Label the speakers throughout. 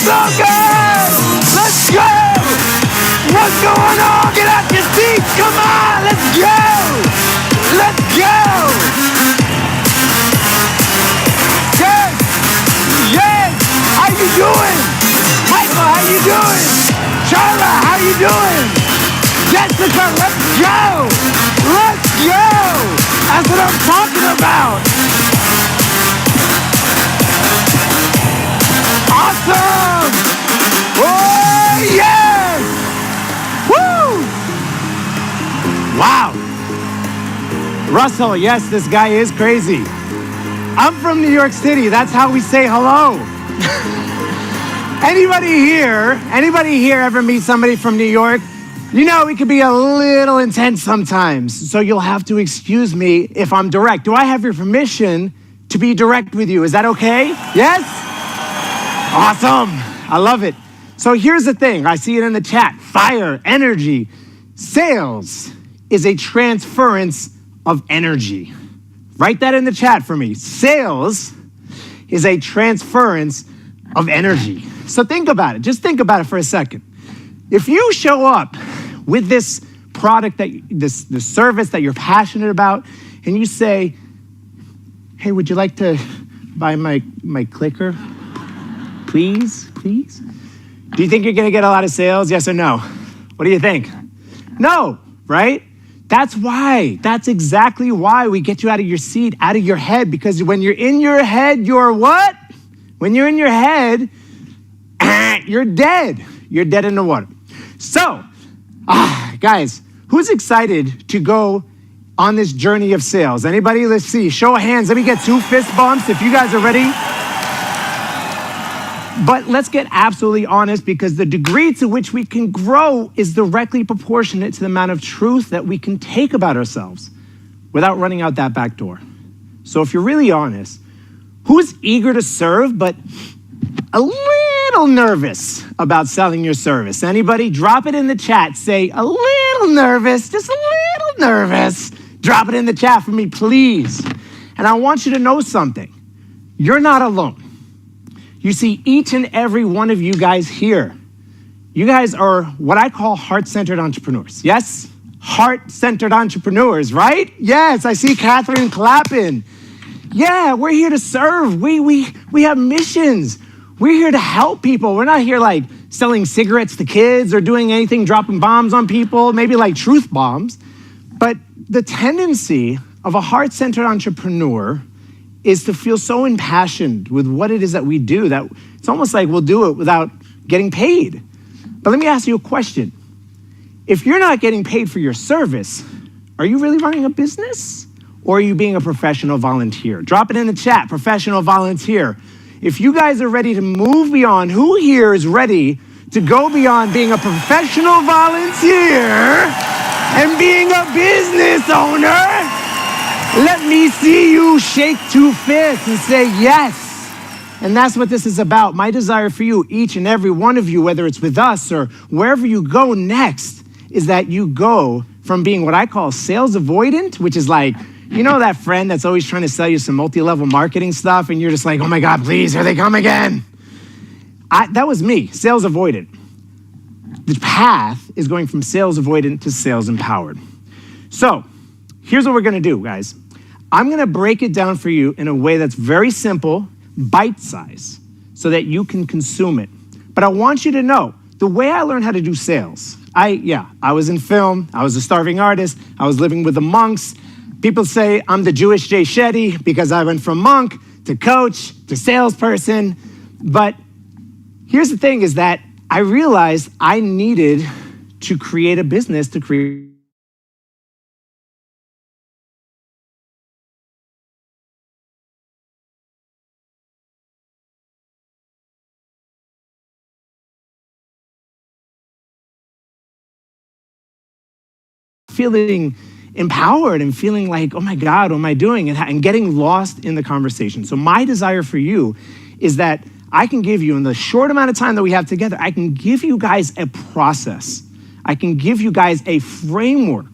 Speaker 1: so good! Let's go! What's going on? Get out your seats! Come on! Let's go! Let's go! Yes! Yes! How you doing? Michael, how you doing? Charla, how you doing? Jessica, let's go! Let's go! That's what I'm talking about! Awesome! Oh, yes! Woo! Wow. Russell, yes, this guy is crazy. I'm from New York City. That's how we say hello. Anybody here ever meet somebody from New York? You know, it can be a little intense sometimes, so you'll have to excuse me if I'm direct. Do I have your permission to be direct with you? Is that okay? Yes? Awesome. I love it. So here's the thing. I see it in the chat. Fire, energy. Sales is a transference of energy. Write that in the chat for me. Sales is a transference of energy. So think about it. Just think about it for a second. If you show up with this product, this service that you're passionate about, and you say, hey, would you like to buy my clicker? Please? Do you think you're gonna get a lot of sales? Yes or no? What do you think? No, right? That's exactly why we get you out of your seat, out of your head, because when you're in your head, you're what? When you're in your head, you're dead. You're dead in the water. So, guys, who's excited to go on this journey of sales? Anybody? Let's see. Show of hands. Let me get 2 fist bumps if you guys are ready. But let's get absolutely honest, because the degree to which we can grow is directly proportionate to the amount of truth that we can take about ourselves without running out that back door. So if you're really honest, who's eager to serve but a little nervous about selling your service? Anybody? Drop it in the chat. Say a little nervous, just a little nervous. Drop it in the chat for me, please. And I want you to know something. You're not alone. You see, each and every one of you guys here, you guys are what I call heart-centered entrepreneurs. Yes? Heart-centered entrepreneurs, right? Yes, I see Catherine clapping. Yeah, we're here to serve. We have missions. We're here to help people. We're not here like selling cigarettes to kids or doing anything, dropping bombs on people, maybe like truth bombs. But the tendency of a heart-centered entrepreneur is to feel so impassioned with what it is that we do that it's almost like we'll do it without getting paid. But let me ask you a question. If you're not getting paid for your service, are you really running a business? Or are you being a professional volunteer? Drop it in the chat, professional volunteer. If you guys are ready to move beyond, who here is ready to go beyond being a professional volunteer and being a business owner? Let me see you shake 2 fists and say yes. And that's what this is about. My desire for you, each and every one of you, whether it's with us or wherever you go next, is that you go from being what I call sales avoidant, which is like, you know that friend that's always trying to sell you some multi-level marketing stuff and you're just like, oh my God, please, here they come again. That was me, sales avoidant. The path is going from sales avoidant to sales empowered. So here's what we're gonna do, guys. I'm gonna break it down for you in a way that's very simple, bite-size, so that you can consume it. But I want you to know, the way I learned how to do sales, I was in film, I was a starving artist, I was living with the monks. People say I'm the Jewish Jay Shetty because I went from monk to coach to salesperson. But here's the thing is that I realized I needed to create a business to create feeling empowered and feeling like, oh my God, what am I doing? And getting lost in the conversation. So my desire for you is that I can give you, in the short amount of time that we have together, I can give you guys a process. I can give you guys a framework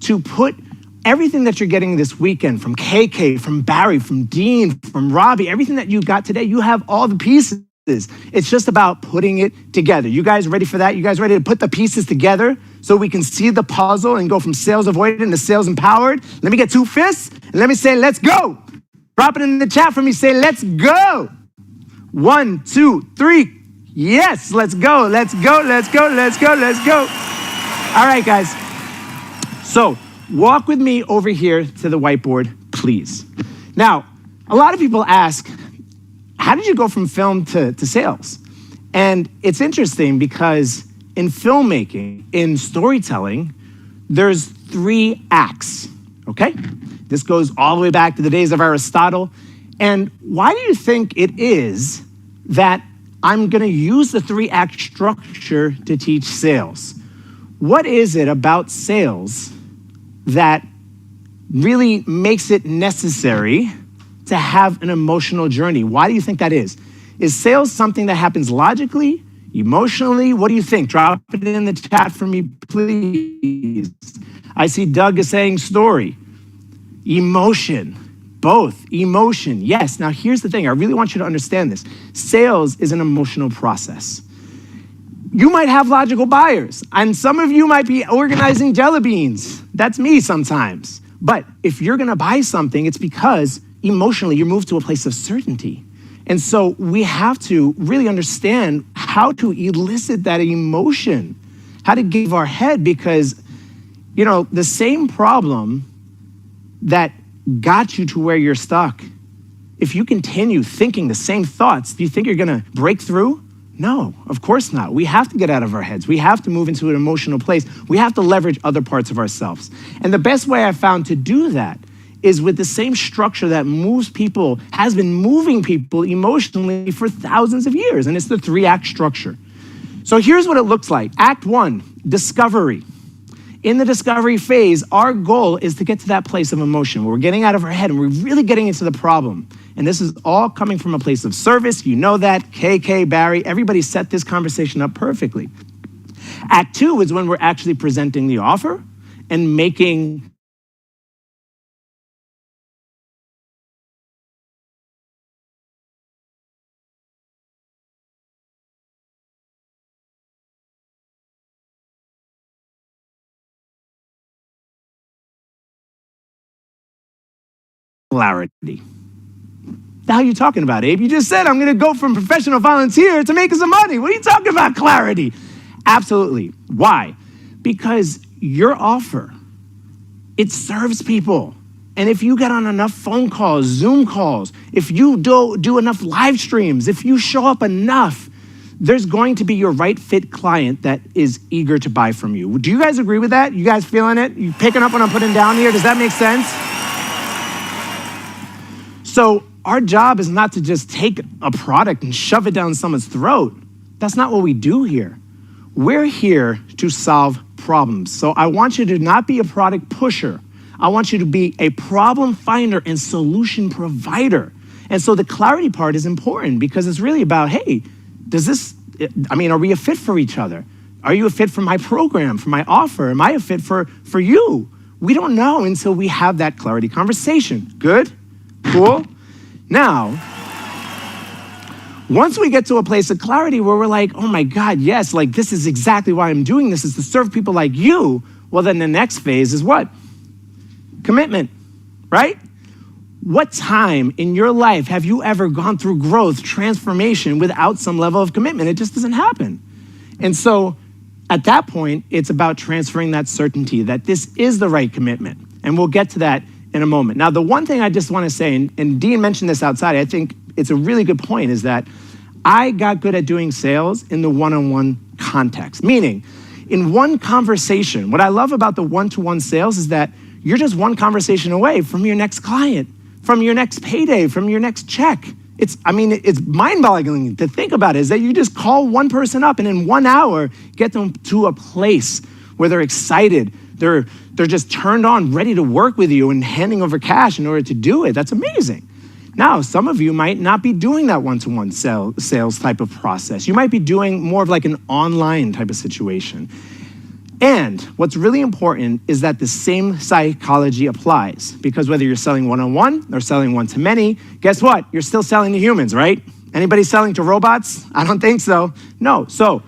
Speaker 1: to put everything that you're getting this weekend from KK, from Barry, from Dean, from Robbie, everything that you got today, you have all the pieces It's just about putting it together. You guys ready for that? You guys ready to put the pieces together so we can see the puzzle and go from sales avoidant to sales empowered? Let me get 2 fists and let me say, let's go. Drop it in the chat for me. Say, let's go. 1, 2, 3. Yes, let's go. Let's go. Let's go. Let's go. Let's go. All right, guys. So walk with me over here to the whiteboard, please. Now, a lot of people ask, how did you go from film to sales? And it's interesting because in filmmaking, in storytelling, there's 3 acts, okay? This goes all the way back to the days of Aristotle. And why do you think it is that I'm gonna use the 3-act structure to teach sales? What is it about sales that really makes it necessary to have an emotional journey? Why do you think that is? Is sales something that happens logically, emotionally? What do you think? Drop it in the chat for me, please. I see Doug is saying story. Emotion, both, emotion, yes. Now here's the thing, I really want you to understand this. Sales is an emotional process. You might have logical buyers, and some of you might be organizing jelly beans. That's me sometimes. But if you're gonna buy something, it's because emotionally you move to a place of certainty. And so we have to really understand how to elicit that emotion, how to give our head, because, you know, the same problem that got you to where you're stuck, if you continue thinking the same thoughts, do you think you're gonna break through? No, of course not. We have to get out of our heads. We have to move into an emotional place. We have to leverage other parts of ourselves. And the best way I found to do that is with the same structure that moves people, has been moving people emotionally for thousands of years, and it's the 3-act structure. So here's what it looks like. Act 1, discovery. In the discovery phase, our goal is to get to that place of emotion where we're getting out of our head and we're really getting into the problem. And this is all coming from a place of service. You know that, KK, Barry, everybody set this conversation up perfectly. Act 2 is when we're actually presenting the offer and making clarity. The hell are you talking about, Abe? You just said I'm gonna go from professional volunteer to making some money. What are you talking about, clarity? Absolutely. Why? Because your offer, it serves people. And if you get on enough phone calls, Zoom calls, if you do enough live streams, if you show up enough, there's going to be your right fit client that is eager to buy from you. Do you guys agree with that? You guys feeling it? You picking up what I'm putting down here? Does that make sense? So our job is not to just take a product and shove it down someone's throat. That's not what we do here. We're here to solve problems. So I want you to not be a product pusher. I want you to be a problem finder and solution provider. And so the clarity part is important because it's really about, hey, are we a fit for each other? Are you a fit for my program, for my offer? Am I a fit for you? We don't know until we have that clarity conversation. Good? Cool? Now, once we get to a place of clarity where we're like, oh my God, yes, like this is exactly why I'm doing this, is to serve people like you, well then the next phase is what? Commitment, right? What time in your life have you ever gone through growth, transformation without some level of commitment? It just doesn't happen. And so at that point, it's about transferring that certainty that this is the right commitment. And we'll get to that in a moment. Now, the one thing I just want to say, and Dean mentioned this outside, I think it's a really good point, is that I got good at doing sales in the one-on-one context. Meaning, in one conversation, what I love about the one-to-one sales is that you're just one conversation away from your next client, from your next payday, from your next check. It's mind-boggling to think about it, is that you just call one person up and in 1 hour, get them to a place where they're excited, they're just turned on, ready to work with you and handing over cash in order to do it. That's amazing. Now, some of you might not be doing that one-to-one sales type of process. You might be doing more of like an online type of situation. And what's really important is that the same psychology applies, because whether you're selling one-on-one or selling one-to-many, guess what? You're still selling to humans, right? Anybody selling to robots? I don't think so. No. So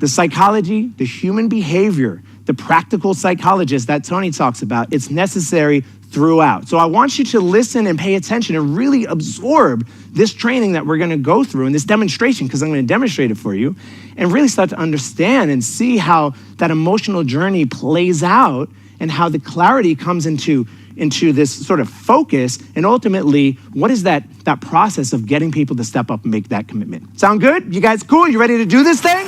Speaker 1: the psychology, the human behavior, the practical psychologist that Tony talks about, it's necessary throughout. So I want you to listen and pay attention and really absorb this training that we're going to go through and this demonstration, because I'm going to demonstrate it for you, and really start to understand and see how that emotional journey plays out and how the clarity comes into this sort of focus, and ultimately, what is that process of getting people to step up and make that commitment? Sound good? You guys cool? You ready to do this thing?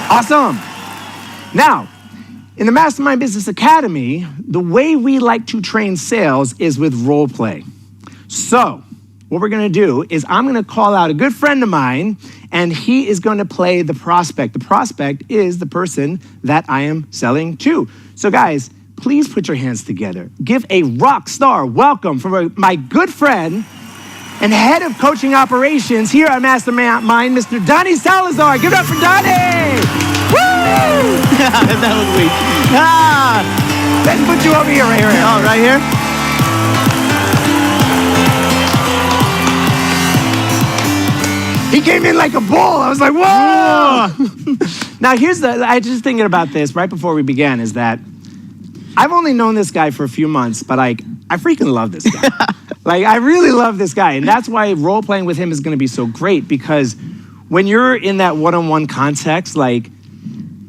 Speaker 1: Awesome. Now, in the Mastermind Business Academy, the way we like to train sales is with role play. So what we're gonna do is I'm gonna call out a good friend of mine, and he is gonna play the prospect. The prospect is the person that I am selling to. So guys, please put your hands together. Give a rock star welcome from my good friend and head of coaching operations here at Mastermind, Mr. Donnie Salazar. Give it up for Donnie! Woo!
Speaker 2: That was weak.
Speaker 1: Let's put you over here, right here.
Speaker 2: Oh, right here?
Speaker 1: He came in like a bull. I was like, whoa! Now, I was just thinking about this right before we began, is that I've only known this guy for a few months, but I freaking love this guy. I really love this guy. And that's why role playing with him is going to be so great, because when you're in that one-on-one context,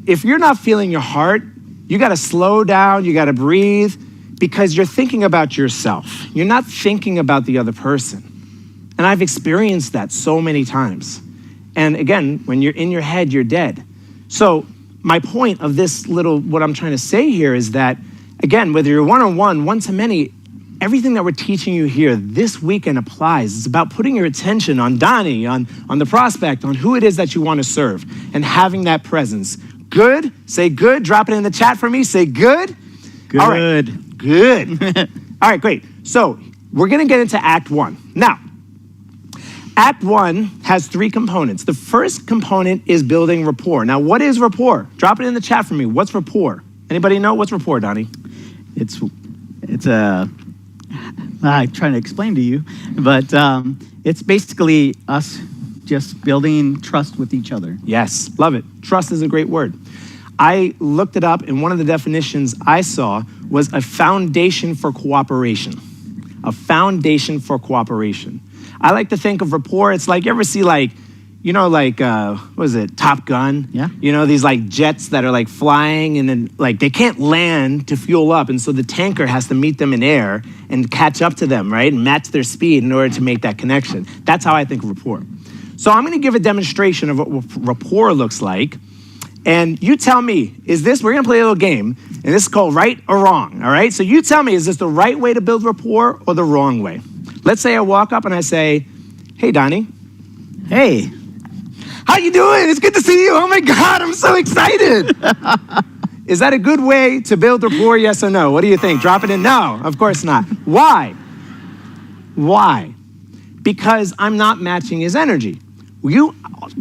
Speaker 1: if you're not feeling your heart, you got to slow down, you got to breathe, because you're thinking about yourself. You're not thinking about the other person. And I've experienced that so many times. And again, when you're in your head, you're dead. So my point of this what I'm trying to say here is that, again, whether you're one-on-one, one-to-many, everything that we're teaching you here this weekend applies. It's about putting your attention on Donnie, on the prospect, on who it is that you want to serve, and having that presence. Good? Say good. Drop it in the chat for me. Say good.
Speaker 2: Good.
Speaker 1: All right. Good. All right, great. So we're going to get into Act 1. Now, Act 1 has 3 components. The first component is building rapport. Now, what is rapport? Drop it in the chat for me. What's rapport? Anybody know? What's rapport, Donnie?
Speaker 2: It's I'm trying to explain to you, but it's basically us just building trust with each other.
Speaker 1: Yes, love it. Trust is a great word. I looked it up, and one of the definitions I saw was a foundation for cooperation. A foundation for cooperation. I like to think of rapport, it's like, you ever see what is it, Top Gun?
Speaker 2: Yeah.
Speaker 1: You know, these jets that are flying, and then they can't land to fuel up, and so the tanker has to meet them in air and catch up to them, right? And match their speed in order to make that connection. That's how I think of rapport. So I'm gonna give a demonstration of what rapport looks like. And you tell me, we're gonna play a little game, and this is called right or wrong, all right? So you tell me, is this the right way to build rapport or the wrong way? Let's say I walk up and I say, hey, Donnie.
Speaker 2: Hey.
Speaker 1: How you doing? It's good to see you. Oh my God, I'm so excited. Is that a good way to build rapport, yes or no? What do you think? Drop it in. No, of course not. Why? Why? Because I'm not matching his energy.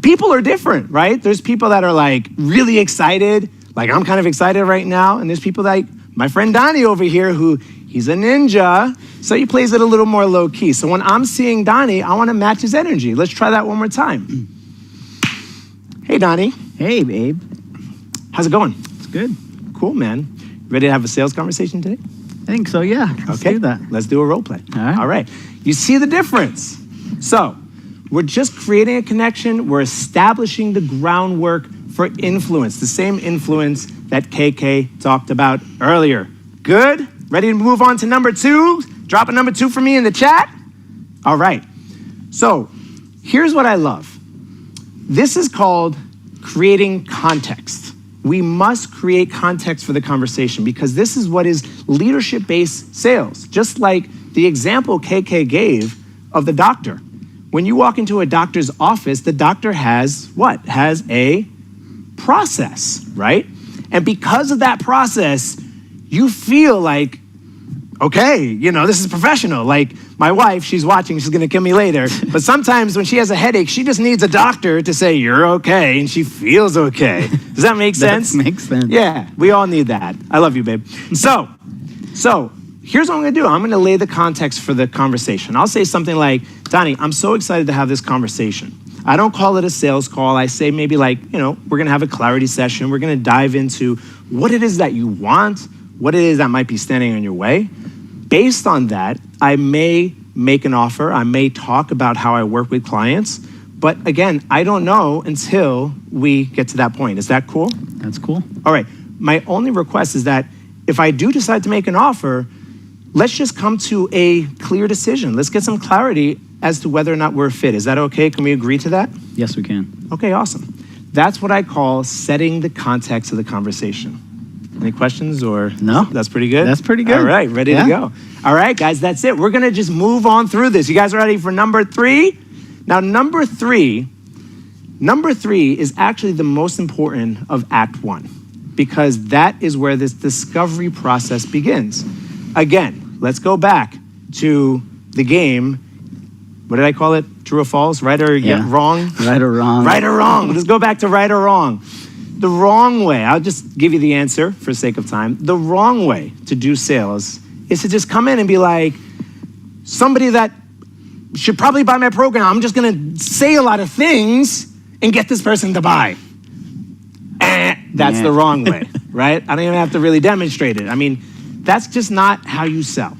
Speaker 1: People are different, right? There's people that are really excited, I'm kind of excited right now, and there's people like my friend Donnie over here who he's a ninja, so he plays it a little more low key. So when I'm seeing Donnie, I want to match his energy. Let's try that one more time. Hey, Donnie.
Speaker 2: Hey, babe.
Speaker 1: How's it going?
Speaker 2: It's good.
Speaker 1: Cool, man. Ready to have a sales conversation today?
Speaker 2: I think so, yeah. Let's do that.
Speaker 1: Let's do a role play.
Speaker 2: All right.
Speaker 1: You see the difference? So we're just creating a connection. We're establishing the groundwork for influence, the same influence that KK talked about earlier. Good? Ready to move on to number 2? Drop a number 2 for me in the chat. All right. So here's what I love. This is called creating context. We must create context for the conversation, because this is what is leadership-based sales. Just like the example KK gave of the doctor. When you walk into a doctor's office, the doctor has what? Has a process, right? And because of that process, you feel like, okay, this is professional. My wife, she's watching, she's gonna kill me later. But sometimes when she has a headache, she just needs a doctor to say, you're okay, and she feels okay. Does that make sense?
Speaker 2: That makes sense.
Speaker 1: Yeah, we all need that. I love you, babe. So here's what I'm gonna do. I'm gonna lay the context for the conversation. I'll say something like, Donnie, I'm so excited to have this conversation. I don't call it a sales call. I say maybe like, we're gonna have a clarity session. We're gonna dive into what it is that you want, what it is that might be standing in your way. Based on that, I may make an offer. I may talk about how I work with clients. But again, I don't know until we get to that point. Is that cool?
Speaker 2: That's cool.
Speaker 1: All right. My only request is that if I do decide to make an offer, let's just come to a clear decision. Let's get some clarity as to whether or not we're a fit. Is that okay? Can we agree to that?
Speaker 2: Yes, we can.
Speaker 1: Okay, awesome. That's what I call setting the context of the conversation. Any questions or?
Speaker 2: No.
Speaker 1: That's pretty good?
Speaker 2: That's pretty good.
Speaker 1: All right, ready to go. All right, guys, that's it. We're gonna just move on through this. You guys ready for number 3? Now, number three is actually the most important of Act 1 because that is where this discovery process begins. Again, let's go back to the game. What did I call it? True or false? Right or wrong?
Speaker 2: Right or wrong.
Speaker 1: Right or wrong. Let's go back to right or wrong. The wrong way, I'll just give you the answer for sake of time. The wrong way to do sales is to just come in and be like, somebody that should probably buy my program, I'm just gonna say a lot of things and get this person to buy. That's the wrong way, right? I don't even have to really demonstrate it. I mean, that's just not how you sell.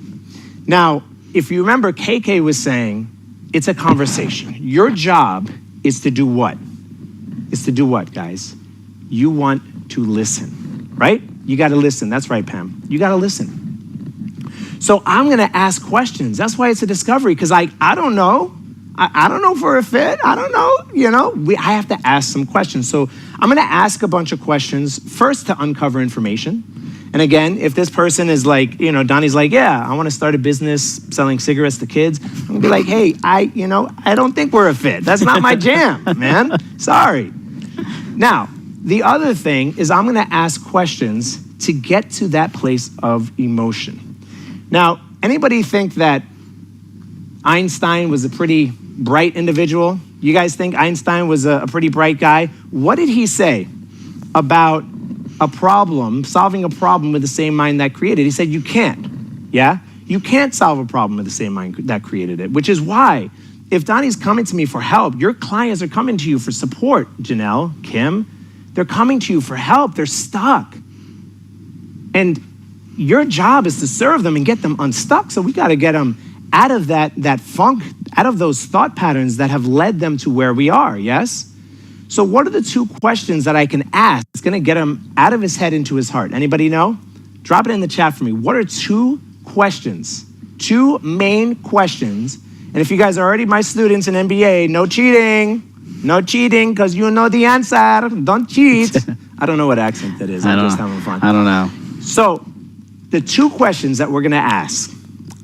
Speaker 1: Now, if you remember, KK was saying, it's a conversation. Your job is to do what? Is to do what, guys? You want to listen, right? You gotta listen. That's right, Pam. You gotta listen. So I'm gonna ask questions. That's why it's a discovery, because I don't know. I don't know if we're a fit. I don't know, I have to ask some questions. So I'm gonna ask a bunch of questions, first to uncover information. And again, if this person is like, Donnie's like, yeah, I wanna start a business selling cigarettes to kids. I'm gonna be like, hey, I don't think we're a fit. That's not my jam, man. Sorry. Now, the other thing is I'm gonna ask questions to get to that place of emotion. Now, anybody think that Einstein was a pretty bright individual? You guys think Einstein was a pretty bright guy? What did he say about a problem, solving a problem with the same mind that created it? He said, you can't, yeah? You can't solve a problem with the same mind that created it, which is why if Donnie's coming to me for help, your clients are coming to you for support, Janelle, Kim. They're coming to you for help. They're stuck. And your job is to serve them and get them unstuck. So we got to get them out of that funk, out of those thought patterns that have led them to where we are, yes? So what are the 2 questions that I can ask that's gonna get him out of his head into his heart? Anybody know? Drop it in the chat for me. What are 2 questions, 2 main questions? And if you guys are already my students in MBA, no cheating, because you know the answer. Don't cheat. I don't know what accent that is. I'm just having fun.
Speaker 2: I don't know.
Speaker 1: So the 2 questions that we're gonna ask.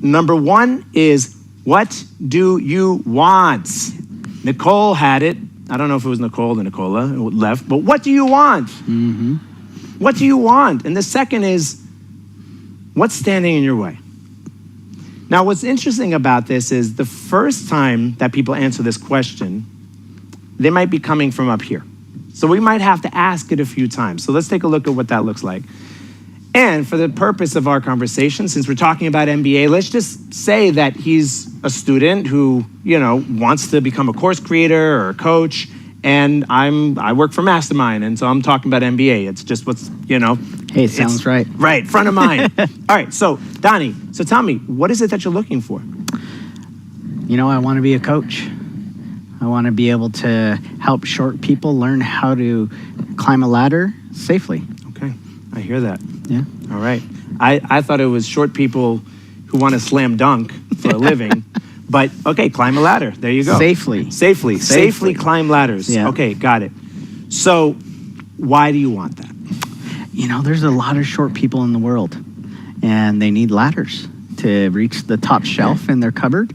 Speaker 1: Number 1 is, what do you want? Nicole had it. I don't know if it was Nicole or Nicola who left, but what do you want? Mm-hmm. What do you want? And the second is, what's standing in your way? Now, what's interesting about this is the first time that people answer this question, they might be coming from up here. So we might have to ask it a few times. So let's take a look at what that looks like. And for the purpose of our conversation, since we're talking about MBA, let's just say that he's a student who, wants to become a course creator or a coach, and I work for Mastermind, and so I'm talking about MBA. It's just what's,
Speaker 2: Hey, it sounds right.
Speaker 1: Right, front of mind. All right, so Donnie, so tell me, what is it that you're looking for?
Speaker 2: I want to be a coach. I want to be able to help short people learn how to climb a ladder safely.
Speaker 1: Okay, I hear that.
Speaker 2: Yeah.
Speaker 1: All right. I thought it was short people who want to slam dunk for a living, but okay, climb a ladder. There you go. Safely climb ladders.
Speaker 2: Yeah.
Speaker 1: Okay, got it. So why do you want that?
Speaker 2: There's a lot of short people in the world, and they need ladders to reach the top shelf in their cupboard,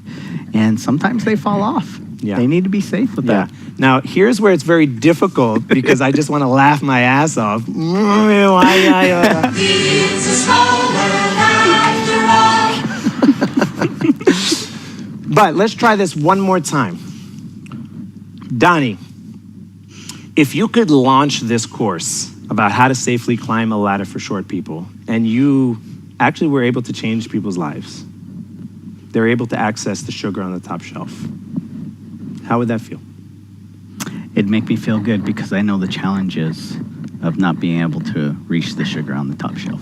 Speaker 2: and sometimes they fall off.
Speaker 1: Yeah.
Speaker 2: They need to be safe with that.
Speaker 1: Now, here's where it's very difficult because I just want to laugh my ass off.
Speaker 3: It's a small world after all.
Speaker 1: But let's try this one more time. Donnie, if you could launch this course about how to safely climb a ladder for short people, and you actually we're able to change people's lives. They're able to access the sugar on the top shelf. How would that feel?
Speaker 2: It'd make me feel good because I know the challenges of not being able to reach the sugar on the top shelf.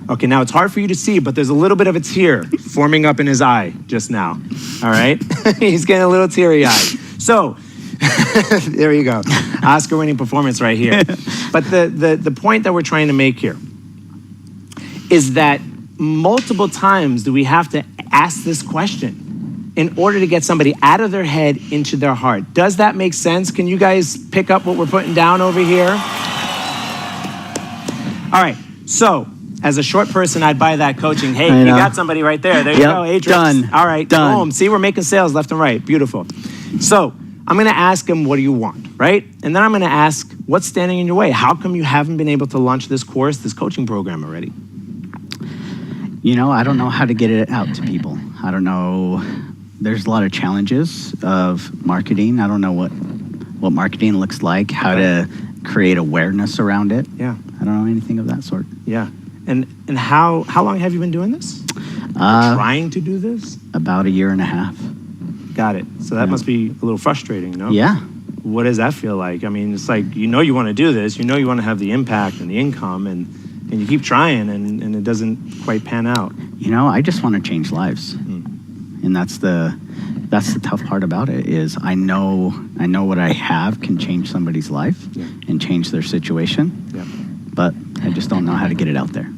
Speaker 1: Okay, now it's hard for you to see, but there's a little bit of a tear forming up in his eye just now. All right? He's getting a little teary-eyed. So, there you go. Oscar-winning performance right here. But the point that we're trying to make here is that multiple times do we have to ask this question in order to get somebody out of their head into their heart. Does that make sense? Can you guys pick up what we're putting down over here? All right, so as a short person, I'd buy that coaching. Hey, you got somebody right there. There you go, Adrian.
Speaker 2: Done.
Speaker 1: All right,
Speaker 2: Done.
Speaker 1: boom. See, we're making sales left and right. Beautiful. So I'm going to ask him, what do you want, right? And then I'm going to ask, what's standing in your way? How come you haven't been able to launch this course, this coaching program already?
Speaker 2: You know, I don't know how to get it out to people. I don't know. There's a lot of challenges of marketing. I don't know what marketing looks like, how to create awareness around it.
Speaker 1: Yeah.
Speaker 2: I don't know anything of that sort.
Speaker 1: Yeah. And how long have you been doing this? Trying to do this?
Speaker 2: About 1.5 years.
Speaker 1: Got it. So that must be a little frustrating, no?
Speaker 2: Yeah.
Speaker 1: What does that feel like? I mean, it's like, you want to do this, you want to have the impact and the income, and you keep trying, and it doesn't quite pan out.
Speaker 2: You know, I just want to change lives. And that's the tough part about it is I know what I have can change somebody's life and change their situation.
Speaker 1: Yeah.
Speaker 2: But I just don't know how to get it out there.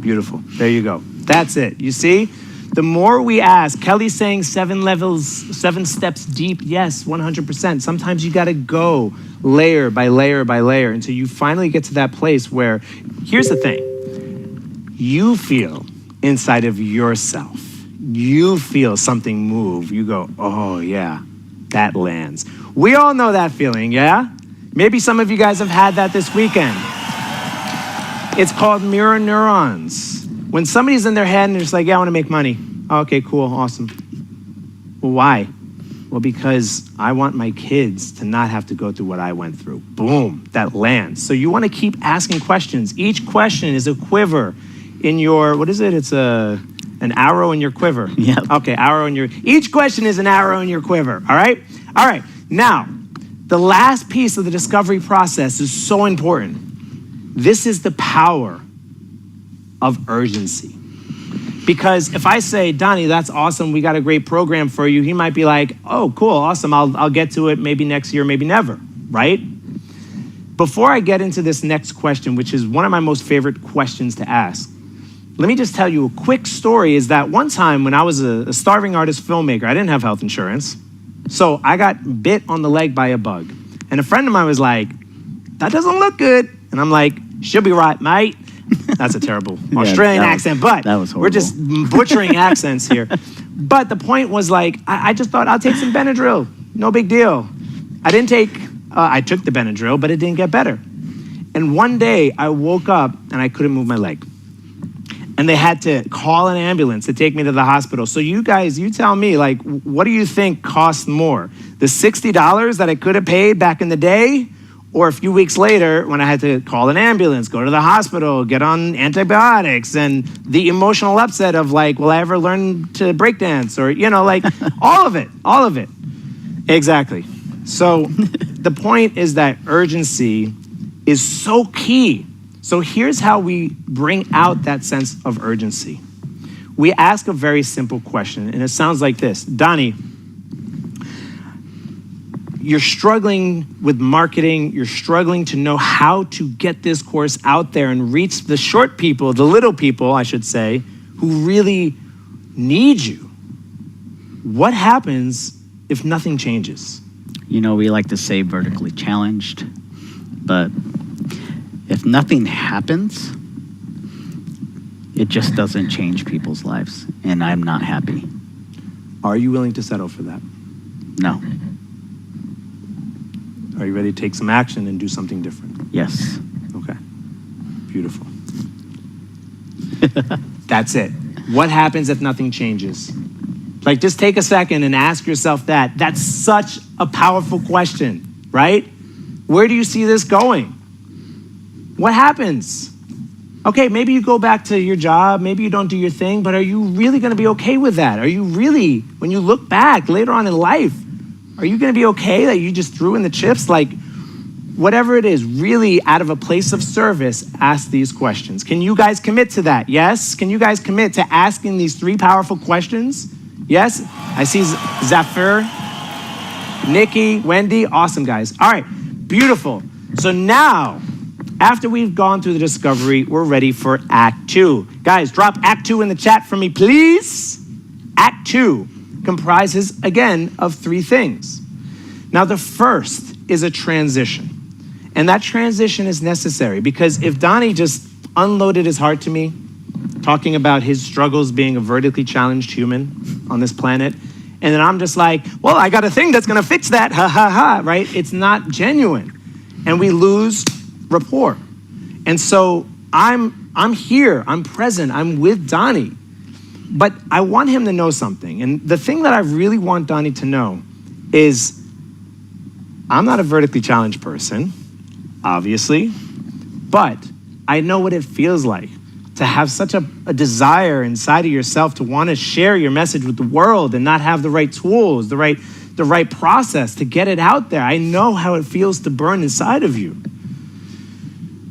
Speaker 1: Beautiful. There you go. That's it. You see? The more we ask, Kelly's saying 7 levels, 7 steps deep. Yes, 100%. Sometimes you got to go layer by layer by layer until you finally get to that place where, here's the thing, you feel inside of yourself, you feel something move. You go, oh yeah, that lands. We all know that feeling, yeah? Maybe some of you guys have had that this weekend. It's called mirror neurons. When somebody's in their head and they're just like, yeah, I want to make money. Oh, okay, cool, awesome. Well, why? Well, because I want my kids to not have to go through what I went through. Boom, that lands. So you want to keep asking questions. Each question is a quiver in your, what is it? It's an arrow in your quiver.
Speaker 2: Yeah.
Speaker 1: Okay, arrow in your, each question is an arrow in your quiver, all right? All right, now, the last piece of the discovery process is so important. This is the power of urgency. Because if I say, Donnie, that's awesome, we got a great program for you, he might be like, oh, cool, awesome, I'll get to it maybe next year, maybe never, right? Before I get into this next question, which is one of my most favorite questions to ask, let me just tell you a quick story is that one time when I was a starving artist filmmaker, I didn't have health insurance, so I got bit on the leg by a bug. And a friend of mine was like, that doesn't look good. And I'm like, she'll be right, mate. That's a terrible Australian accent, but
Speaker 2: that was horrible.
Speaker 1: We're just butchering accents here. But the point was like, I just thought I'll take some Benadryl. No big deal. I took the Benadryl, but it didn't get better. And one day I woke up and I couldn't move my leg. And they had to call an ambulance to take me to the hospital. So you guys, you tell me, like, what do you think costs more? The $60 that I could have paid back in the day, or a few weeks later when I had to call an ambulance, go to the hospital, get on antibiotics, and the emotional upset of like, will I ever learn to breakdance? Or, like all of it. Exactly. So the point is that urgency is so key. So here's how we bring out that sense of urgency. We ask a very simple question, and it sounds like this. Donnie, you're struggling with marketing, you're struggling to know how to get this course out there and reach the short people, the little people, I should say, who really need you. What happens if nothing changes?
Speaker 2: We like to say vertically challenged, but if nothing happens, it just doesn't change people's lives, and I'm not happy.
Speaker 1: Are you willing to settle for that?
Speaker 2: No.
Speaker 1: Are you ready to take some action and do something different?
Speaker 2: Yes.
Speaker 1: Okay. Beautiful. That's it. What happens if nothing changes? Like, just take a second and ask yourself that. That's such a powerful question, right? Where do you see this going? What happens? Okay, maybe you go back to your job, maybe you don't do your thing, but are you really gonna be okay with that? Are you really, when you look back later on in life, are you gonna be okay that you just threw in the chips? Like, whatever it is, really out of a place of service, ask these questions. Can you guys commit to that? Yes? Can you guys commit to asking these 3 powerful questions? Yes? I see Zafir, Nikki, Wendy, awesome guys. All right, beautiful. So now, after we've gone through the discovery, we're ready for Act 2. Guys, drop Act 2 in the chat for me, please. Act 2 comprises, again, of 3 things. Now, the first is a transition. And that transition is necessary because if Donnie just unloaded his heart to me, talking about his struggles being a vertically challenged human on this planet, and then I'm just like, well, I got a thing that's gonna fix that, ha ha ha, right? It's not genuine. And we lose rapport. And so I'm here, I'm present, I'm with Donnie. But I want him to know something. And the thing that I really want Donnie to know is I'm not a vertically challenged person, obviously, but I know what it feels like to have such a desire inside of yourself to want to share your message with the world and not have the right tools, the right process to get it out there. I know how it feels to burn inside of you.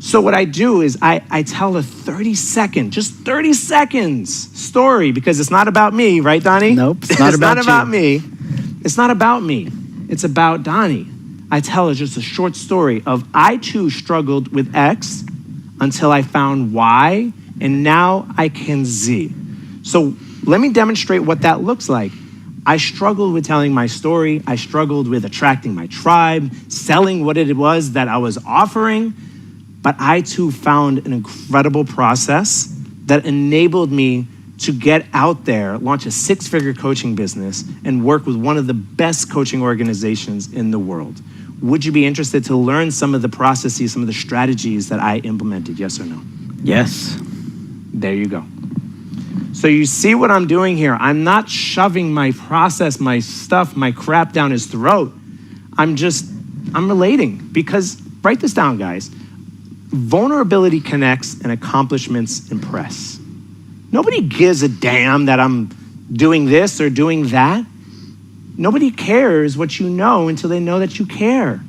Speaker 1: So what I do is I tell a 30-second, just 30 seconds story because it's not about me, right, Donnie?
Speaker 2: Nope, it's not about you.
Speaker 1: About me. It's not about me. It's about Donnie. I tell her just a short story of I too struggled with X until I found Y, and now I can Z. So let me demonstrate what that looks like. I struggled with telling my story. I struggled with attracting my tribe, selling what it was that I was offering. But I too found an incredible process that enabled me to get out there, launch a 6-figure coaching business, and work with one of the best coaching organizations in the world. Would you be interested to learn some of the processes, some of the strategies that I implemented, yes or no?
Speaker 2: Yes.
Speaker 1: There you go. So you see what I'm doing here. I'm not shoving my process, my stuff, my crap down his throat. I'm relating because, write this down, guys. Vulnerability connects and accomplishments impress. Nobody gives a damn that I'm doing this or doing that. Nobody cares what you know until they know that you care.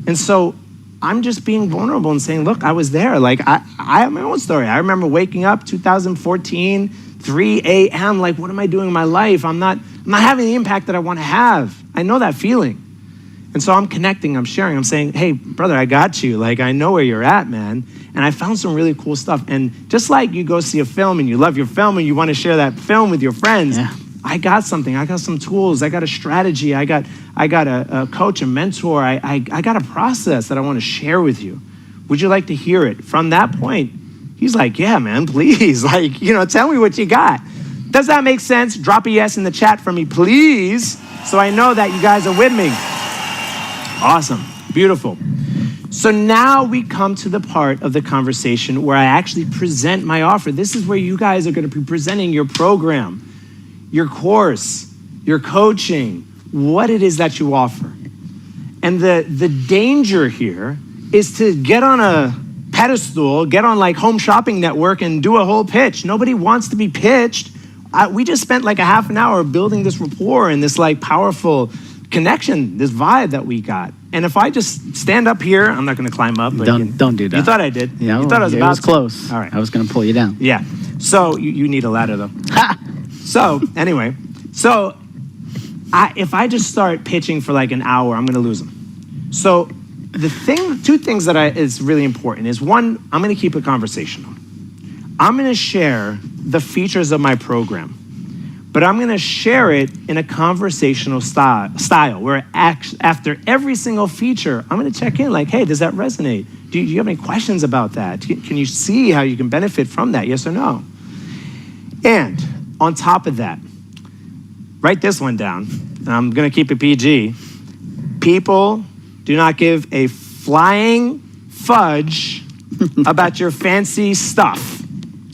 Speaker 1: And so I'm just being vulnerable and saying, look, I was there. Like I have my own story. I remember waking up 2014, 3 a.m. Like, what am I doing in my life? I'm not having the impact that I want to have. I know that feeling. And so I'm connecting, I'm sharing, I'm saying, hey, brother, I got you. Like, I know where you're at, man. And I found some really cool stuff. And just like you go see a film and you love your film and you want to share that film with your friends,
Speaker 2: yeah.
Speaker 1: I got something. I got some tools. I got a strategy. I got a coach, a mentor. I got a process that I want to share with you. Would you like to hear it? From that point, he's like, yeah, man, please. Like, tell me what you got. Does that make sense? Drop a yes in the chat for me, please, so I know that you guys are with me. Awesome, beautiful. So now we come to the part of the conversation where I actually present my offer. This is where you guys are gonna be presenting your program, your course, your coaching, what it is that you offer. And the danger here is to get on a pedestal, get on like Home Shopping Network and do a whole pitch. Nobody wants to be pitched. We just spent like a half an hour building this rapport and this like powerful connection, this vibe that we got. And if I just stand up here, I'm not gonna climb up. But
Speaker 2: don't do that.
Speaker 1: You thought I did.
Speaker 2: Yeah,
Speaker 1: you thought I was about
Speaker 2: to. Close.
Speaker 1: All right.
Speaker 2: I was gonna pull you down.
Speaker 1: Yeah. So you need a ladder though. So anyway, if I just start pitching for like an hour, I'm gonna lose them. So two things that is really important is one, I'm gonna keep it conversational. I'm gonna share the features of my program, but I'm gonna share it in a conversational style where after every single feature, I'm gonna check in like, hey, does that resonate? Do you have any questions about that? Can you see how you can benefit from that, yes or no? And on top of that, write this one down. I'm gonna keep it PG. People do not give a flying fudge about your fancy stuff.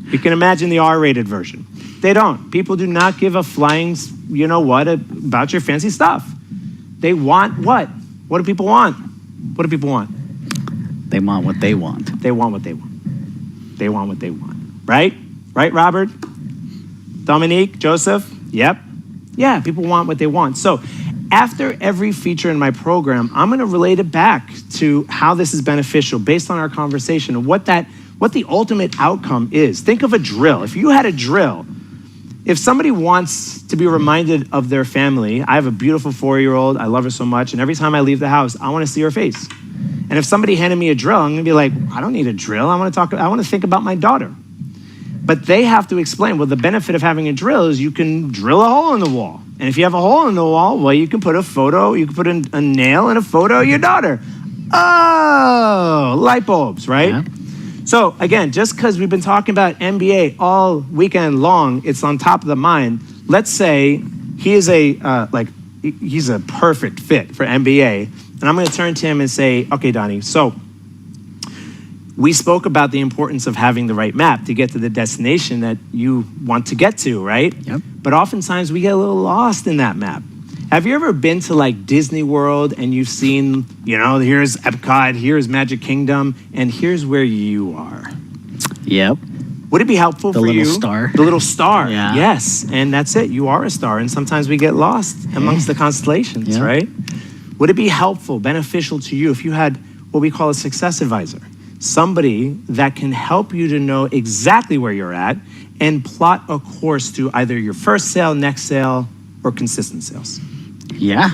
Speaker 1: You can imagine the R-rated version. They don't. People do not give a flying, about your fancy stuff. They want what? What do people want? What do people want?
Speaker 2: They want what they want.
Speaker 1: They want what they want. They want what they want, right? Right, Robert? Dominique, Joseph? Yep. Yeah, people want what they want. So after every feature in my program, I'm going to relate it back to how this is beneficial based on our conversation and what the ultimate outcome is. Think of a drill. If you had a drill, if somebody wants to be reminded of their family, I have a beautiful 4-year-old, I love her so much, and every time I leave the house, I want to see her face. And if somebody handed me a drill, I'm going to be like, I don't need a drill. I want to think about my daughter. But they have to explain, well, the benefit of having a drill is you can drill a hole in the wall. And if you have a hole in the wall, well, you can put a nail and a photo of your daughter. Oh, light bulbs, right?
Speaker 2: Yeah.
Speaker 1: So again, just because we've been talking about MBA all weekend long, it's on top of the mind. Let's say he's a perfect fit for MBA. And I'm going to turn to him and say, okay, Donnie, so we spoke about the importance of having the right map to get to the destination that you want to get to, right?
Speaker 2: Yep.
Speaker 1: But oftentimes we get a little lost in that map. Have you ever been to like Disney World and you've seen, here's Epcot, here's Magic Kingdom, and here's where you are?
Speaker 2: Yep.
Speaker 1: Would it be helpful for you?
Speaker 2: The little star.
Speaker 1: The little star,
Speaker 2: Yeah.
Speaker 1: Yes. And that's it, you are a star. And sometimes we get lost amongst the constellations,
Speaker 2: Yeah.
Speaker 1: right? Would it be helpful, beneficial to you if you had what we call a success advisor? Somebody that can help you to know exactly where you're at and plot a course to either your first sale, next sale, or consistent sales.
Speaker 2: Yeah,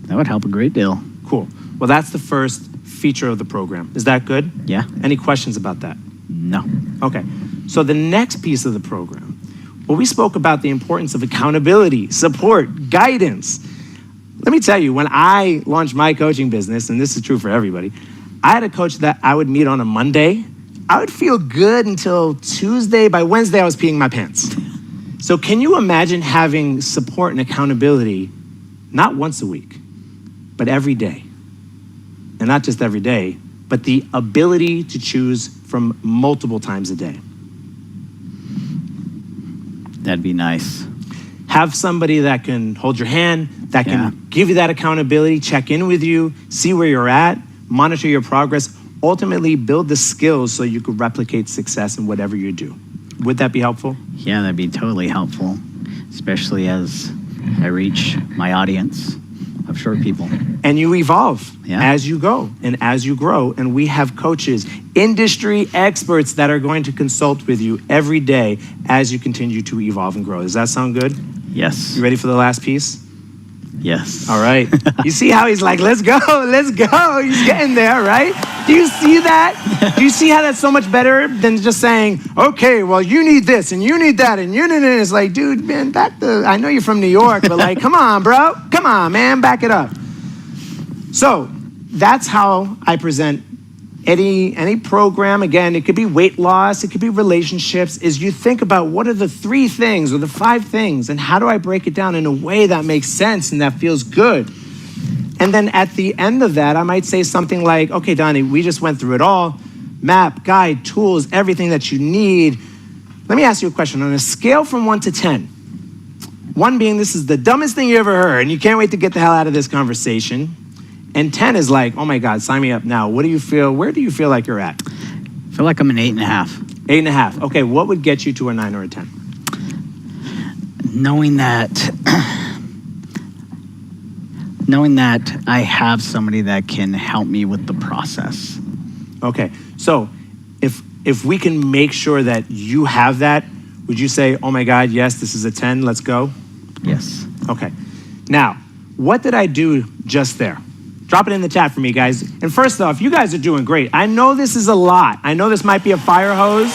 Speaker 2: that would help a great deal.
Speaker 1: Cool. Well, that's the first feature of the program. Is that good?
Speaker 2: Yeah.
Speaker 1: Any questions about that?
Speaker 2: No.
Speaker 1: Okay. So the next piece of the program, well, we spoke about the importance of accountability, support, guidance. Let me tell you, when I launched my coaching business, and this is true for everybody, I had a coach that I would meet on a Monday. I would feel good until Tuesday. By Wednesday, I was peeing my pants. So can you imagine having support and accountability not once a week, but every day? And not just every day, but the ability to choose from multiple times a day.
Speaker 2: That'd be nice.
Speaker 1: Have somebody that can hold your hand, that can
Speaker 2: Yeah.
Speaker 1: give you that accountability, check in with you, see where you're at, monitor your progress, ultimately build the skills so you could replicate success in whatever you do. Would that be helpful?
Speaker 2: Yeah, that'd be totally helpful, especially as I reach my audience of short people.
Speaker 1: And you evolve
Speaker 2: Yeah.
Speaker 1: as you go and as you grow. And we have coaches, industry experts that are going to consult with you every day as you continue to evolve and grow. Does that sound good?
Speaker 2: Yes.
Speaker 1: You ready for the last piece?
Speaker 2: Yes.
Speaker 1: All right. You see how he's like, let's go. He's getting there, right? Do you see that? Do you see how that's so much better than just saying, okay, well, you need this and you need that and you need it. It's like, dude, man, I know you're from New York, but like, come on, bro. Come on, man, back it up. So that's how I present any program. Again, it could be weight loss, it could be relationships, is you think about what are the 3 things or the 5 things and how do I break it down in a way that makes sense and that feels good. And then at the end of that, I might say something like, okay, Donnie, we just went through it all. Map, guide, tools, everything that you need. Let me ask you a question. On a scale from 1 to 10, 1 being this is the dumbest thing you ever heard and you can't wait to get the hell out of this conversation, and 10 is like, oh my God, sign me up now. What do you feel? Where do you feel like you're at?
Speaker 2: I feel like I'm an 8.5.
Speaker 1: 8.5. Okay, what would get you to a 9 or a 10?
Speaker 2: Knowing that I have somebody that can help me with the process.
Speaker 1: Okay, so if we can make sure that you have that, would you say, oh my God, yes, this is a 10, let's go?
Speaker 2: Yes.
Speaker 1: Okay. Now, what did I do just there? Drop it in the chat for me, guys. And first off, you guys are doing great. I know this is a lot. I know this might be a fire hose.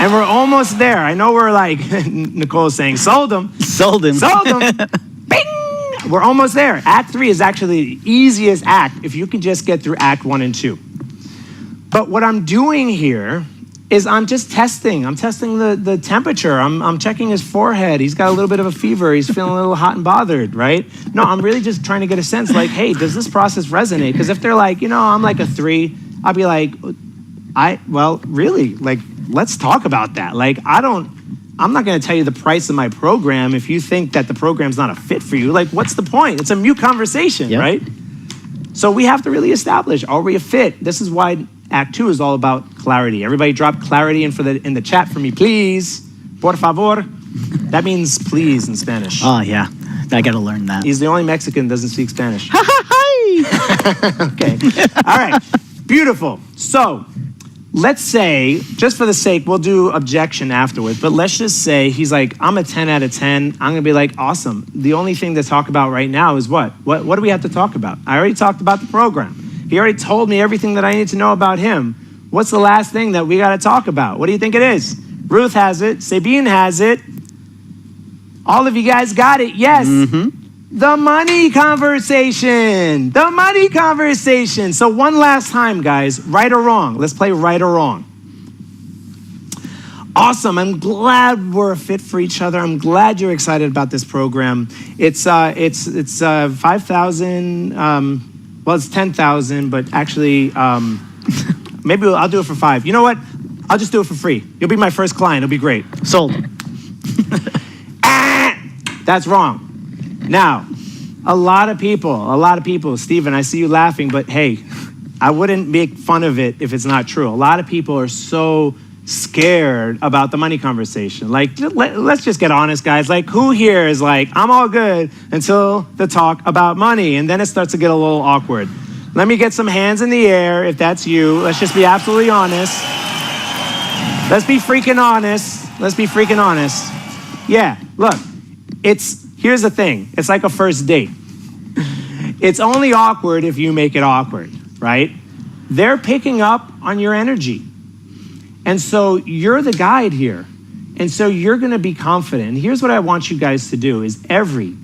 Speaker 1: And we're almost there. I know we're like, Nicole's saying, sold them.
Speaker 2: Sold him.
Speaker 1: Sold them. Bing! We're almost there. Act 3 is actually the easiest act if you can just get through Act 1 and 2. But what I'm doing here is I'm just testing. I'm testing the temperature. I'm checking his forehead. He's got a little bit of a fever. He's feeling a little hot and bothered, right? No, I'm really just trying to get a sense like, hey, does this process resonate? Because if they're like, I'm like a 3, I'll be like, really? Like, let's talk about that. Like, I'm not going to tell you the price of my program if you think that the program's not a fit for you. Like, what's the point? It's a mute conversation,
Speaker 2: Yep.
Speaker 1: right? So we have to really establish, are we a fit? This is why Act 2 is all about clarity. Everybody drop clarity in the chat for me, please. Por favor. That means please in Spanish.
Speaker 2: Oh, yeah. I got to learn that.
Speaker 1: He's the only Mexican that doesn't speak Spanish. Okay. All right. Beautiful. So let's say, just for the sake, we'll do objection afterwards, but let's just say he's like, I'm a 10 out of 10. I'm going to be like, awesome. The only thing to talk about right now is what? What do we have to talk about? I already talked about the program. He already told me everything that I need to know about him. What's the last thing that we got to talk about? What do you think it is? Ruth has it. Sabine has it. All of you guys got it. Yes. The money conversation. The money conversation. So one last time, guys, right or wrong. Let's play right or wrong. Awesome. I'm glad we're a fit for each other. I'm glad you're excited about this program. It's 5,000. Well, it's 10,000, but actually, maybe I'll do it for 5. You know what? I'll just do it for free. You'll be my first client. It'll be great.
Speaker 2: Sold.
Speaker 1: That's wrong. Now, a lot of people, Stephen, I see you laughing, but hey, I wouldn't make fun of it if it's not true. A lot of people are so scared about the money conversation. Like, let's just get honest, guys. Like, who here is like, I'm all good until the talk about money, and then it starts to get a little awkward. Let me get some hands in the air if that's you. Let's just be absolutely honest. Let's be freaking honest. Yeah, look, here's the thing. It's like a first date. It's only awkward if you make it awkward, right? They're picking up on your energy. And so you're the guide here. And so you're gonna be confident. And here's what I want you guys to do is every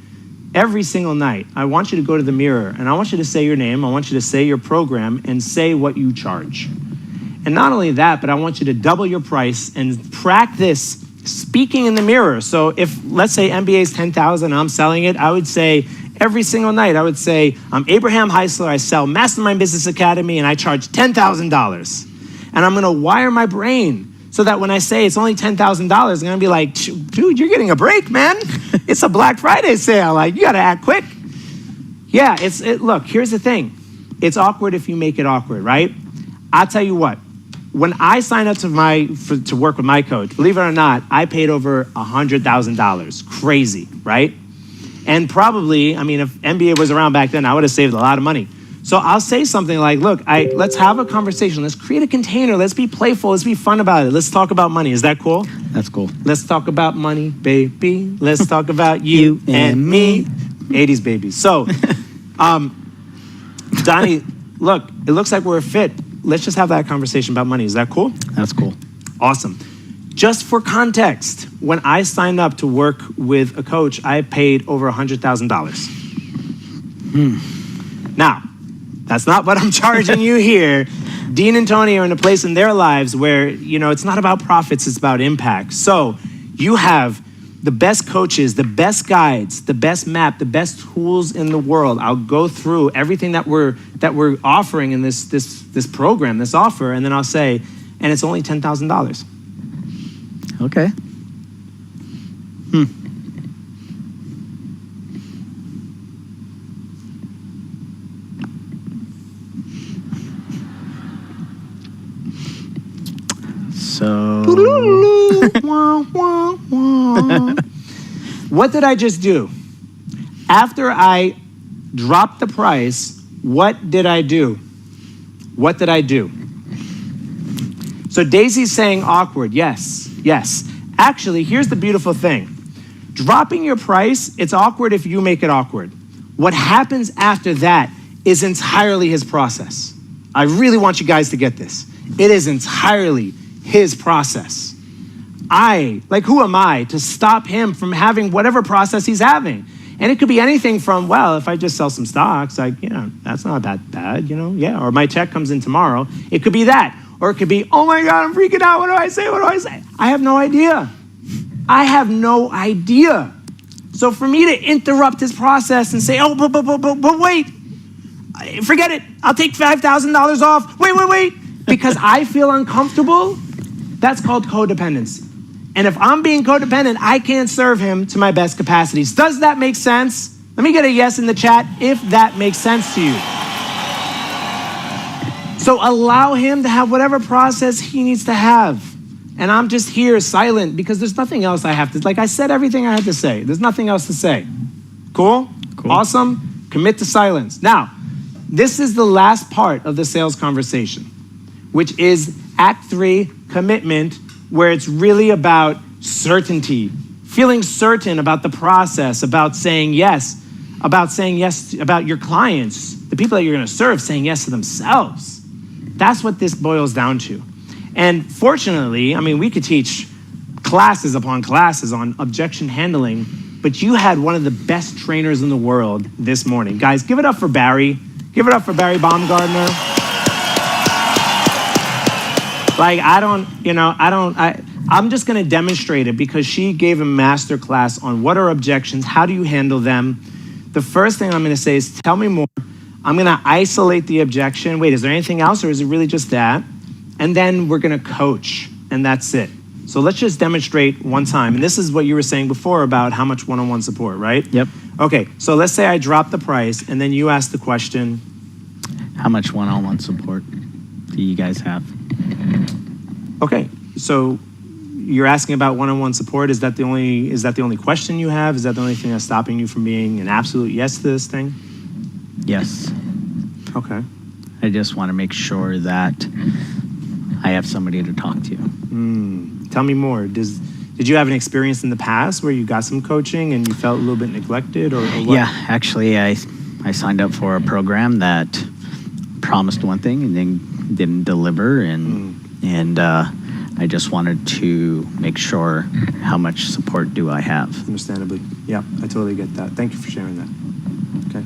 Speaker 1: single night, I want you to go to the mirror and I want you to say your name, I want you to say your program and say what you charge. And not only that, but I want you to double your price and practice speaking in the mirror. So if, let's say MBA is 10,000 and I'm selling it, I would say every single night, I would say, I'm Abraham Heisler, I sell Mastermind Business Academy and I charge $10,000. And I'm gonna wire my brain so that when I say it's only $10,000, I'm gonna be like, dude, you're getting a break, man. It's a Black Friday sale, like you gotta act quick. Yeah, look, here's the thing. It's awkward if you make it awkward, right? I'll tell you what, when I signed up to work with my coach, believe it or not, I paid over $100,000. Crazy, right? And probably, I mean, if MBA was around back then, I would have saved a lot of money. So I'll say something like, look, let's have a conversation. Let's create a container. Let's be playful. Let's be fun about it. Let's talk about money. Is that cool?
Speaker 2: That's cool.
Speaker 1: Let's talk about money, baby. Let's talk about you and me. 80s babies. So, Donnie, look, it looks like we're a fit. Let's just have that conversation about money. Is that cool?
Speaker 2: That's cool.
Speaker 1: Awesome. Just for context, when I signed up to work with a coach, I paid over $100,000. Now, that's not what I'm charging you here. Dean and Tony are in a place in their lives where, it's not about profits, it's about impact. So you have the best coaches, the best guides, the best map, the best tools in the world. I'll go through everything that we're offering in this program, this offer, and then I'll say, and it's only $10,000.
Speaker 2: Okay. So
Speaker 1: what did I just do? After I dropped the price, what did I do? So Daisy's saying awkward. Yes. Actually, here's the beautiful thing. Dropping your price, it's awkward if you make it awkward. What happens after that is entirely his process. I really want you guys to get this. It is entirely his process. Who am I to stop him from having whatever process he's having? And it could be anything from, well, if I just sell some stocks, that's not that bad, or my check comes in tomorrow. It could be that. Or it could be, oh my God, I'm freaking out. What do I say? I have no idea. So for me to interrupt his process and say, oh, but wait, forget it. I'll take $5,000 off. Wait. Because I feel uncomfortable, that's called codependency. And if I'm being codependent, I can't serve him to my best capacities. Does that make sense? Let me get a yes in the chat if that makes sense to you. So allow him to have whatever process he needs to have. And I'm just here silent because there's nothing else I have to, like I said everything I had to say. There's nothing else to say. Cool? Awesome. Commit to silence. Now, this is the last part of the sales conversation, which is Act 3, commitment, where it's really about certainty, feeling certain about the process, about saying yes about your clients, the people that you're going to serve, saying yes to themselves. That's what this boils down to. And fortunately, I mean, we could teach classes upon classes on objection handling, but you had one of the best trainers in the world this morning. Guys, give it up for Barry. Give it up for Barry Baumgartner. Like, I'm just gonna demonstrate it because she gave a master class on what are objections, how do you handle them. The first thing I'm gonna say is, tell me more. I'm gonna isolate the objection. Wait, is there anything else or is it really just that? And then we're gonna coach, and that's it. So let's just demonstrate one time. And this is what you were saying before about how much one-on-one support, right?
Speaker 2: Yep.
Speaker 1: Okay, so let's say I drop the price and then you ask the question.
Speaker 2: How much one-on-one support do you guys have?
Speaker 1: Okay, so you're asking about one-on-one support. Is that the only question you have? Is that the only thing that's stopping you from being an absolute yes to this thing?
Speaker 2: Yes.
Speaker 1: Okay.
Speaker 2: I just want to make sure that I have somebody to talk to.
Speaker 1: Tell me more. Did you have an experience in the past where you got some coaching and you felt a little bit neglected or what?
Speaker 2: Yeah, actually, I signed up for a program that promised one thing and then didn't deliver, and I just wanted to make sure how much support do I have.
Speaker 1: Understandably. Yeah, I totally get that. Thank you for sharing that. Okay.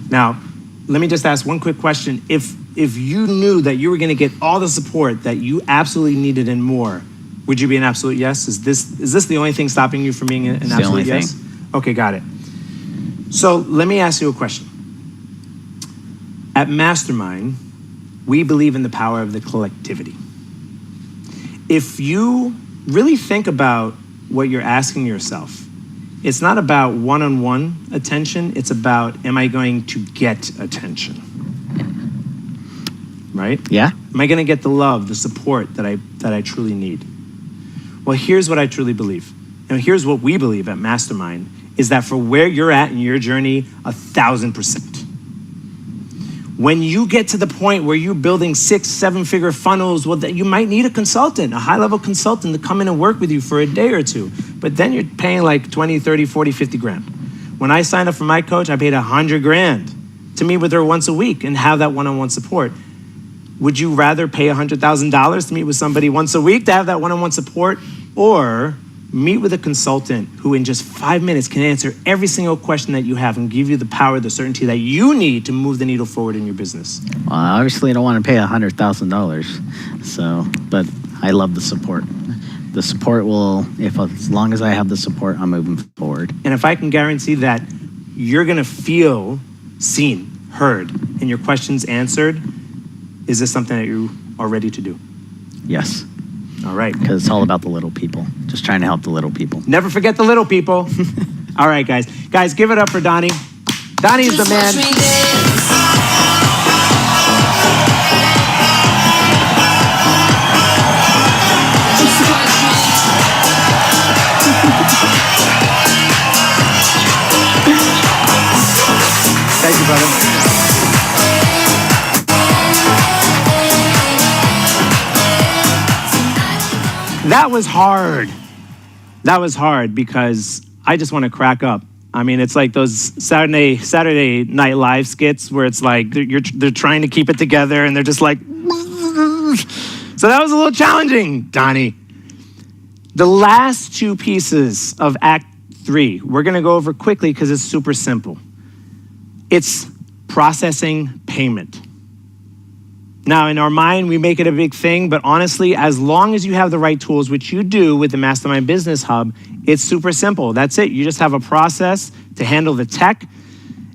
Speaker 1: Now, let me just ask one quick question. If you knew that you were going to get all the support that you absolutely needed and more, would you be an absolute yes? Is this the only thing stopping you from being an absolute yes? Okay, got it. So let me ask you a question. At Mastermind, we believe in the power of the collectivity. If you really think about what you're asking yourself, it's not about one-on-one attention, it's about, am I going to get attention? Right?
Speaker 2: Yeah.
Speaker 1: Am I gonna get the love, the support that I truly need? Well, here's what I truly believe. And here's what we believe at Mastermind, is that for where you're at in your journey, 1,000%. When you get to the point where you're building 6-7-figure funnels, well, you might need a consultant, a high-level consultant to come in and work with you for a day or two. But then you're paying like 20, 30, 40, 50 grand. When I signed up for my coach, I paid 100 grand to meet with her once a week and have that one-on-one support. Would you rather pay $100,000 to meet with somebody once a week to have that one-on-one support, or meet with a consultant who in just 5 minutes can answer every single question that you have and give you the power, the certainty that you need to move the needle forward in your business?
Speaker 2: Well, I obviously don't want to pay $100,000. So, but I love the support. The support will, as long as I have the support, I'm moving forward.
Speaker 1: And if I can guarantee that you're gonna feel seen, heard, and your questions answered, is this something that you are ready to do?
Speaker 2: Yes.
Speaker 1: All right.
Speaker 2: Because it's all about the little people. Just trying to help the little people.
Speaker 1: Never forget the little people. All right, guys. Guys, give it up for Donnie. Donnie is the man. Thank you, brother. That was hard. That was hard because I just want to crack up. I mean, it's like those Saturday Night Live skits where it's like they're trying to keep it together and they're just like, so that was a little challenging, Donnie. The last two pieces of Act 3, we're going to go over quickly because it's super simple. It's processing payment. Now, in our mind, we make it a big thing, but honestly, as long as you have the right tools, which you do with the Mastermind Business Hub, it's super simple. That's it. You just have a process to handle the tech.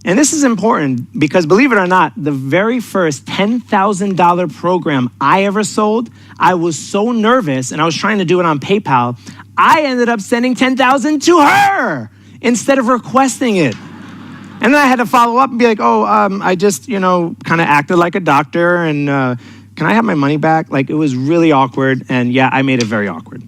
Speaker 1: And this is important because, believe it or not, the very first $10,000 program I ever sold, I was so nervous, and I was trying to do it on PayPal, I ended up sending $10,000 to her instead of requesting it. And then I had to follow up and be like, I just, kind of acted like a doctor and can I have my money back? Like, it was really awkward. And yeah, I made it very awkward.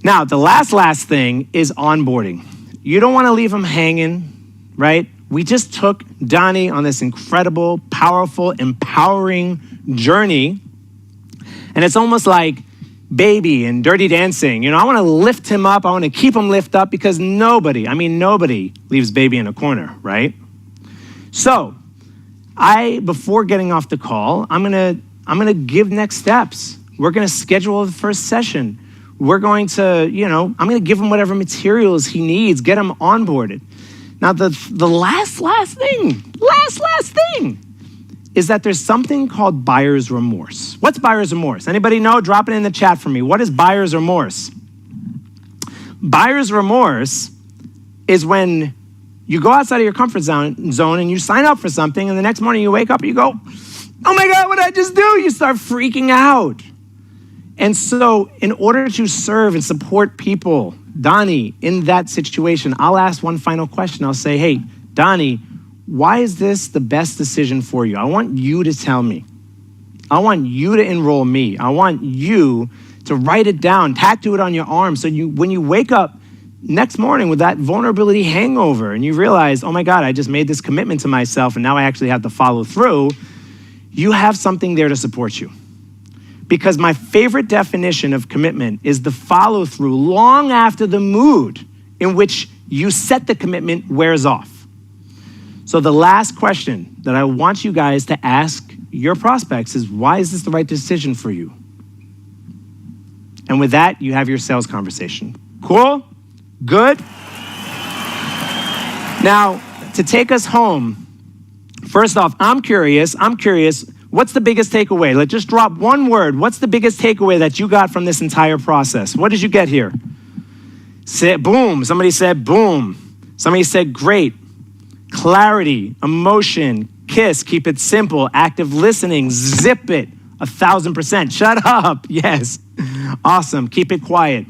Speaker 1: Now, the last thing is onboarding. You don't want to leave them hanging, right? We just took Donnie on this incredible, powerful, empowering journey. And it's almost like Baby and Dirty Dancing. I want to lift him up. I want to keep him lift up because nobody leaves Baby in a corner, right? So before getting off the call, I'm gonna give next steps. We're gonna schedule the first session. We're going to, I'm gonna give him whatever materials he needs, get him onboarded. Now, the last thing is that there's something called buyer's remorse. What's buyer's remorse? Anybody know? Drop it in the chat for me. What is buyer's remorse? Buyer's remorse is when you go outside of your comfort zone and you sign up for something, and the next morning you wake up and you go, oh my God, what did I just do? You start freaking out. And so in order to serve and support people, Donnie, in that situation, I'll ask one final question. I'll say, hey, Donnie, why is this the best decision for you? I want you to tell me. I want you to enroll me. I want you to write it down, tattoo it on your arm, so when you wake up next morning with that vulnerability hangover and you realize, oh my God, I just made this commitment to myself and now I actually have to follow through, you have something there to support you. Because my favorite definition of commitment is the follow through long after the mood in which you set the commitment wears off. So the last question that I want you guys to ask your prospects is, why is this the right decision for you? And with that, you have your sales conversation. Cool? Good? Now, to take us home, first off, I'm curious, what's the biggest takeaway? Let's just drop one word. What's the biggest takeaway that you got from this entire process? What did you get here? Say boom. Somebody said boom. Somebody said great. Clarity, emotion, kiss, keep it simple, active listening, zip it, 1,000%. Shut up. Yes. Awesome. Keep it quiet.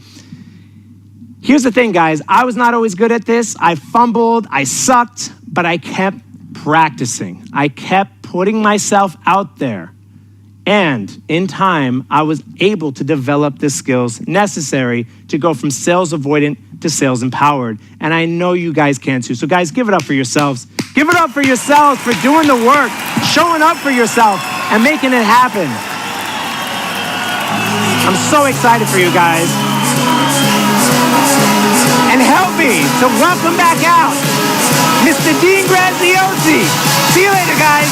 Speaker 1: Here's the thing, guys. I was not always good at this. I fumbled. I sucked, but I kept practicing. I kept putting myself out there. And in time, I was able to develop the skills necessary to go from sales avoidant to sales empowered. And I know you guys can too. So guys, give it up for yourselves. Give it up for yourselves for doing the work, showing up for yourself, and making it happen. I'm so excited for you guys. And help me to welcome back out Mr. Dean Graziosi. See you later, guys.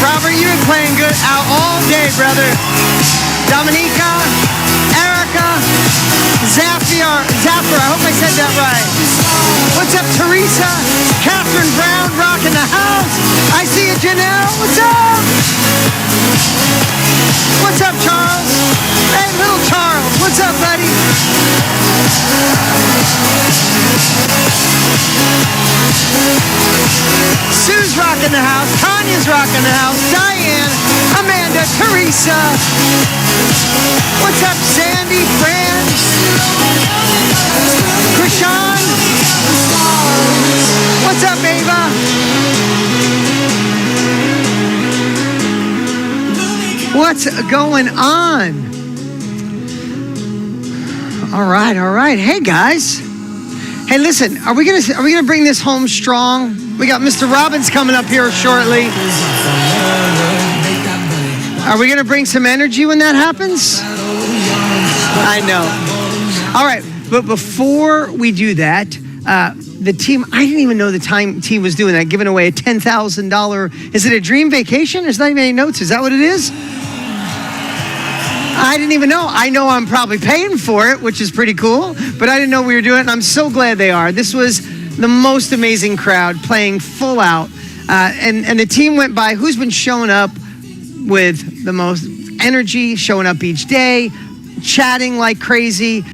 Speaker 4: Robert, you've been playing good out all day, brother. Dominica, Erica, Zafir, I hope I said that right. What's up, Teresa? Catherine Brown rocking the house. I see you, Janelle. What's up? What's up, Charles? Hey, little Charles. What's up, buddy? Sue's rocking the house. Tanya's rocking the house. Diane, Amanda, Teresa. What's up, Sandy, Fran? Krishan? What's up, Ava? What's going on? All right. Hey, guys. Hey, listen, are we gonna bring this home strong? We got Mr. Robbins coming up here shortly. Are we gonna bring some energy when that happens? I know. All right, but before we do that, the team, I didn't even know the team was doing that, giving away a $10,000. Is it a dream vacation? There's not even any notes. Is that what it is? I didn't even know. I know I'm probably paying for it, which is pretty cool, but I didn't know we were doing it, and I'm so glad they are. This was the most amazing crowd playing full out, and the team went by. Who's been showing up with the most energy, showing up each day, chatting like crazy?